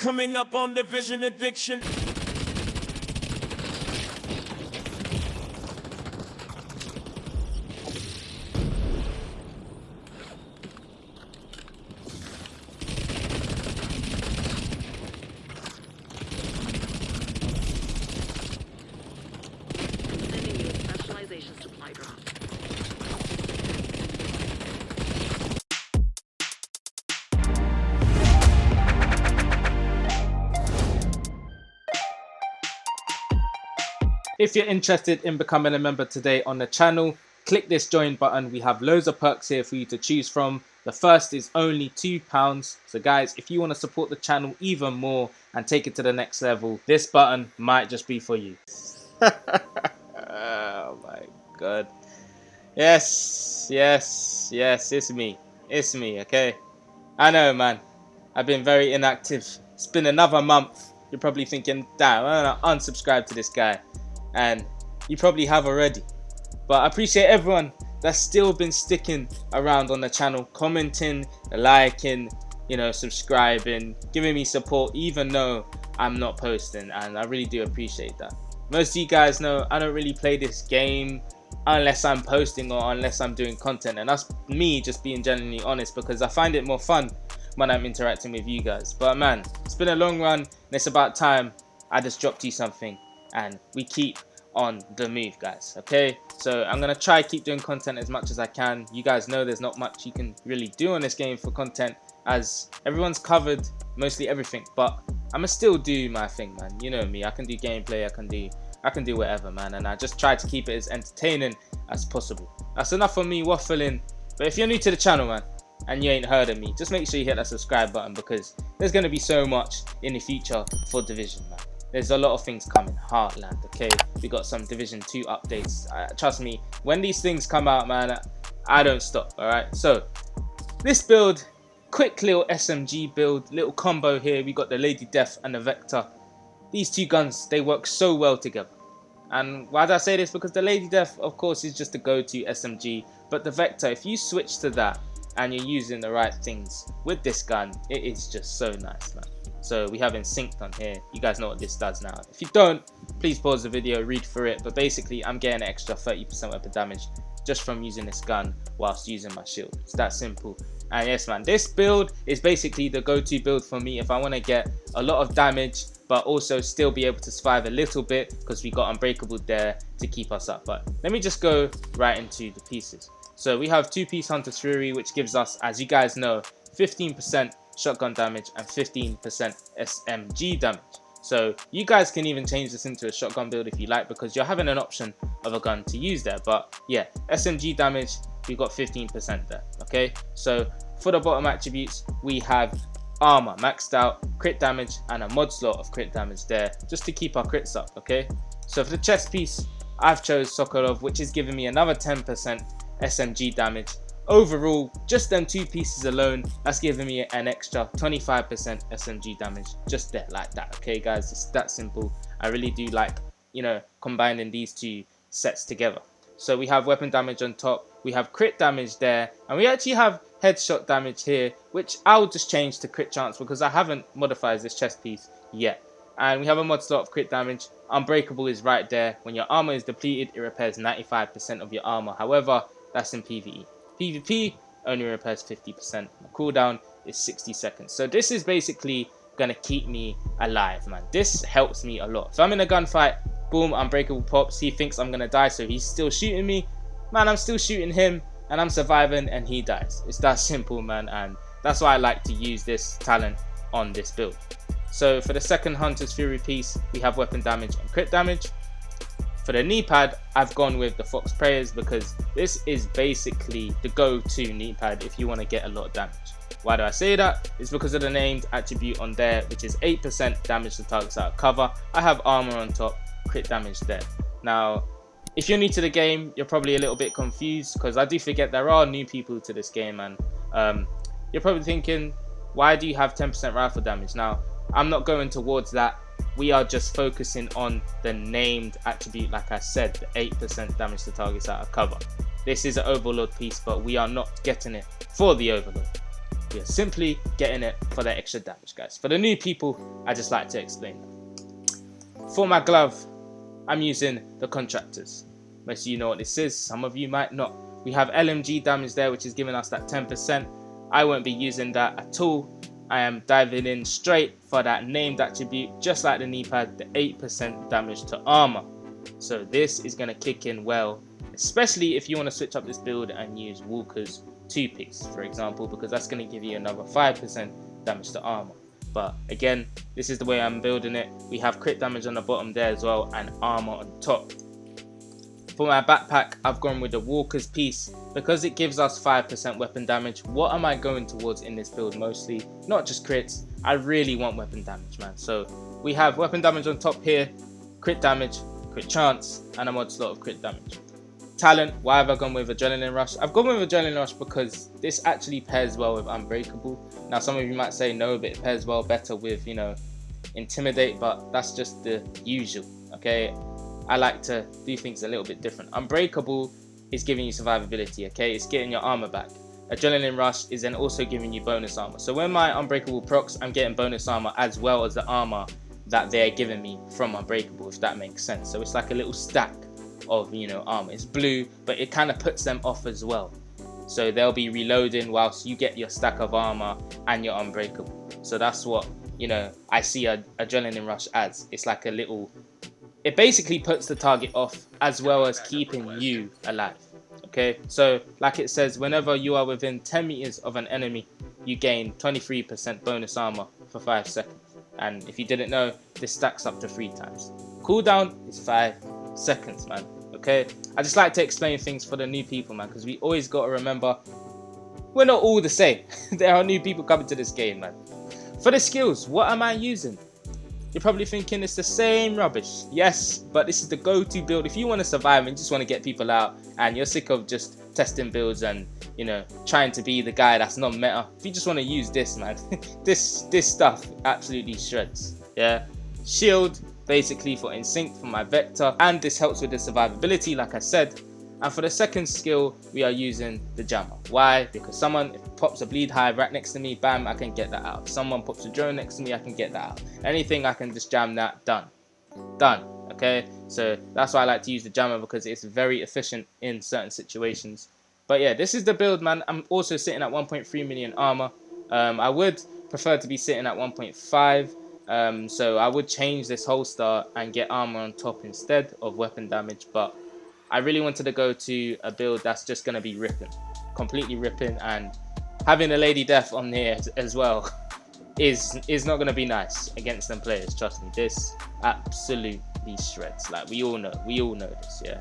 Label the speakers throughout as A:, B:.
A: Coming up on Division Addiction.
B: Sending you a specialization supply drop.
C: If you're interested in becoming a member today on the channel, click this join button. We have loads of perks here for you to choose from. The first is only £2. So guys, if you want to support the channel even more and take it to the next level, this button might just be for you. Oh my god. Yes, it's me. It's me, okay? I know, man. I've been very inactive. It's been another month. You're probably thinking, damn, I'm gonna unsubscribe to this guy. And you probably have already. But I appreciate everyone that's still been sticking around on the channel, commenting, liking, you know, subscribing, giving me support even though I'm not posting, and I really do appreciate that. Most of you guys know I don't really play this game unless I'm posting or unless I'm doing content, and that's me just being genuinely honest because I find it more fun when I'm interacting with you guys. But man, it's been a long run and it's about time I just dropped you something and we keep on the move, guys. Okay, so I'm gonna try keep doing content as much as I can. You guys know there's not much you can really do on this game for content as everyone's covered mostly everything, but I'ma still do my thing, man. You know me, I can do gameplay, I can do whatever, man, and I just try to keep it as entertaining as possible. That's enough of me waffling. But if you're new to the channel, man, and you ain't heard of me, just make sure you hit that subscribe button because there's going to be so much in the future for Division, man. There's a lot of things coming. Heartland, okay? We got some Division 2 updates. Trust me, when these things come out, man, I don't stop, alright? So, this build, quick little SMG build, little combo here. We got the Lady Death and the Vector. These two guns, they work so well together. And why do I say this? Because the Lady Death, of course, is just a go-to SMG. But the Vector, if you switch to that and you're using the right things with this gun, it is just so nice, man. So we have synced on here. You guys know what this does now. If you don't, please pause the video, read through it. But basically, I'm getting an extra 30% weapon damage just from using this gun whilst using my shield. It's that simple. And yes, man, this build is basically the go-to build for me if I want to get a lot of damage but also still be able to survive a little bit because we got unbreakable there to keep us up. But let me just go right into the pieces. So we have 2-piece Hunter's Fury, which gives us, as you guys know, 15% shotgun damage and 15% SMG damage. So you guys can even change this into a shotgun build if you like because you're having an option of a gun to use there. But yeah, SMG damage, we've got 15% there, okay? So for the bottom attributes, we have armor maxed out, crit damage, and a mod slot of crit damage there just to keep our crits up, okay? So for the chest piece, I've chose Sokolov, which is giving me another 10% SMG damage. Overall, just them 2 pieces alone, that's giving me an extra 25% SMG damage just there like that, okay guys? It's that simple. I really do like, you know, combining these 2 sets together. So we have weapon damage on top, we have crit damage there, and we actually have headshot damage here, which I'll just change to crit chance because I haven't modified this chest piece yet. And we have a mod slot of crit damage. Unbreakable is right there. When your armor is depleted, it repairs 95% of your armor. However, that's in PvE. PvP only repairs 50%. The cooldown is 60 seconds. So this is basically gonna keep me alive, man. This helps me a lot. If I'm in a gunfight, boom, unbreakable pops. He thinks I'm gonna die, so he's still shooting me. Man, I'm still shooting him, and I'm surviving, and he dies. It's that simple, man, and that's why I like to use this talent on this build. So for the second Hunter's Fury piece, we have weapon damage and crit damage. For the knee pad, I've gone with the Fox Prayers because this is basically the go-to knee pad if you want to get a lot of damage. Why do I say that? It's because of the named attribute on there, which is 8% damage to targets out of cover. I have armor on top, crit damage there. Now, if you're new to the game, you're probably a little bit confused because I do forget there are new people to this game, and you're probably thinking, why do you have 10% rifle damage? Now, I'm not going towards that. We are just focusing on the named attribute, like I said, the 8% damage to targets out of cover. This is an Overlord piece, but we are not getting it for the Overlord. We are simply getting it for the extra damage, guys. For the new people, I just like to explain that. For my glove, I'm using the contractors. Most of you know what this is, some of you might not. We have LMG damage there, which is giving us that 10%. I won't be using that at all. I am diving in straight for that named attribute, just like the knee pad, the 8% damage to armor. So this is going to kick in well, especially if you want to switch up this build and use Walker's 2-piece, for example, because that's going to give you another 5% damage to armor. But again, this is the way I'm building it. We have crit damage on the bottom there as well, and armor on top. For my backpack, I've gone with the Walker's piece because it gives us 5% weapon damage. What am I going towards in this build mostly? Not just crits, I really want weapon damage, man. So we have weapon damage on top here, crit damage, crit chance, and a mod slot of crit damage. Talent, why have I gone with Adrenaline Rush? I've gone with Adrenaline Rush because this actually pairs well with Unbreakable. Now some of you might say no, but it pairs well better with, you know, Intimidate, but that's just the usual, okay? I like to do things a little bit different. Unbreakable is giving you survivability, okay? It's getting your armor back. Adrenaline Rush is then also giving you bonus armor. So when my Unbreakable procs, I'm getting bonus armor as well as the armor that they're giving me from Unbreakable, if that makes sense. So it's like a little stack of, you know, armor. It's blue, but it kind of puts them off as well. So they'll be reloading whilst you get your stack of armor and your Unbreakable. So that's what, you know, I see a Adrenaline Rush as. It's like a little... It basically puts the target off as well as keeping you alive, okay? So, like it says, whenever you are within 10 meters of an enemy, you gain 23% bonus armor for 5 seconds. And if you didn't know, this stacks up to 3 times. Cooldown is 5 seconds, man, okay? I just like to explain things for the new people, man, because we always got to remember, we're not all the same. There are new people coming to this game, man. For the skills, what am I using? You're probably thinking it's the same rubbish. Yes, but this is the go-to build. If you want to survive and just want to get people out and you're sick of just testing builds and, you know, trying to be the guy that's not meta, if you just want to use this, man, this stuff absolutely shreds. Yeah, shield basically for in sync for my vector, and this helps with the survivability, like I said. And for the second skill, we are using the jammer. Why? Because someone pops a bleed hive right next to me, bam, I can get that out. If someone pops a drone next to me, I can get that out. Anything, I can just jam that, done, okay? So that's why I like to use the jammer, because it's very efficient in certain situations. But yeah, this is the build, man. I'm also sitting at 1.3 million armor. I would prefer to be sitting at 1.5. So I would change this holster and get armor on top instead of weapon damage, but I really wanted to go to a build that's just going to be ripping, completely ripping, and having a Lady Death on here as well is not going to be nice against them players. Trust me, this absolutely shreds. Like we all know this, yeah.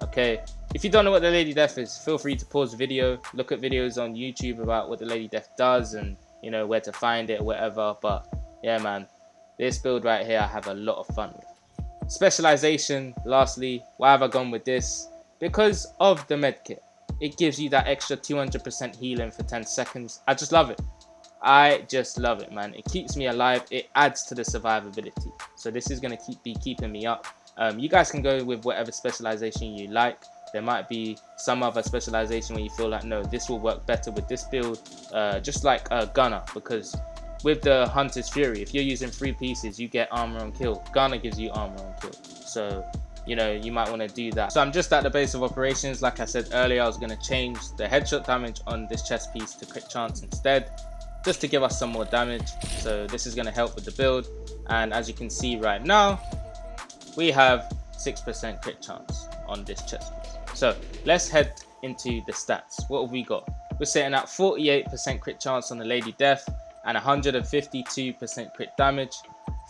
C: Okay, if you don't know what the Lady Death is, feel free to pause the video, look at videos on YouTube about what the Lady Death does and, you know, where to find it or whatever. But yeah, man, this build right here I have a lot of fun with. Specialization, lastly, why have I gone with this? Because of the medkit. It gives you that extra 200% healing for 10 seconds. I just love it. I just love it, man. It keeps me alive. It adds to the survivability. So this is going to be keeping me up. You guys can go with whatever specialization you like. There might be some other specialization where you feel like, no, this will work better with this build. Just like a gunner, because with the Hunter's Fury, if you're using 3 pieces, you get armor on kill. Gunner gives you armor on kill. So, you know, you might want to do that. So I'm just at the base of operations. Like I said earlier, I was going to change the headshot damage on this chest piece to crit chance instead, just to give us some more damage. So this is going to help with the build. And as you can see right now, we have 6% crit chance on this chest piece. So let's head into the stats. What have we got? We're sitting at 48% crit chance on the Lady Death, and 152% crit damage,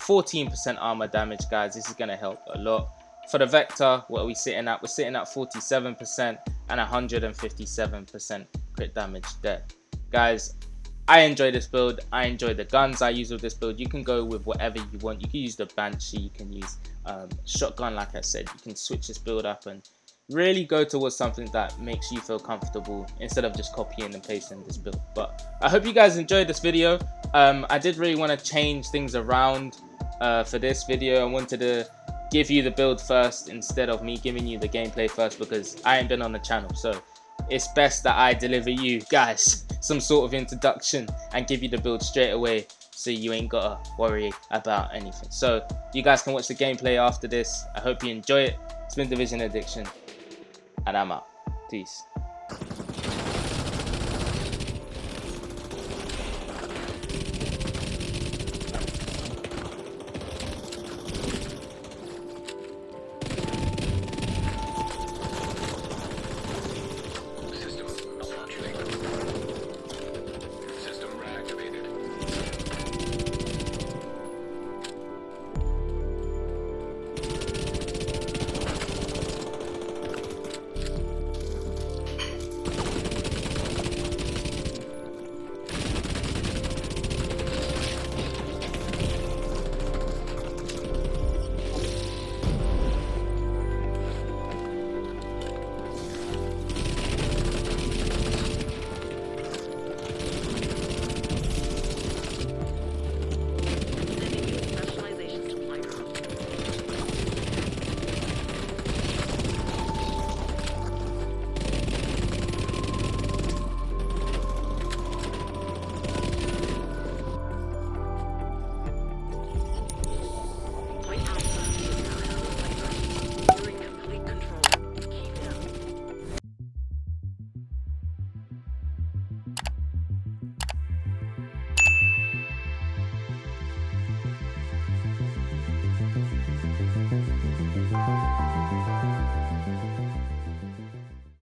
C: 14% armor damage, guys. This is going to help a lot. For the vector, what are we sitting at? We're sitting at 47% and 157% crit damage there. Guys, I enjoy this build. I enjoy the guns I use with this build. You can go with whatever you want. You can use the Banshee, you can use shotgun, like I said. You can switch this build up and really go towards something that makes you feel comfortable instead of just copying and pasting this build. But I hope you guys enjoyed this video. I did really want to change things around for this video. I wanted to give you the build first instead of me giving you the gameplay first, because I ain't been on the channel. So it's best that I deliver you guys some sort of introduction and give you the build straight away, so you ain't gotta worry about anything. So you guys can watch the gameplay after this. I hope you enjoy it. It's been Division Addiction, and I'm out. Peace.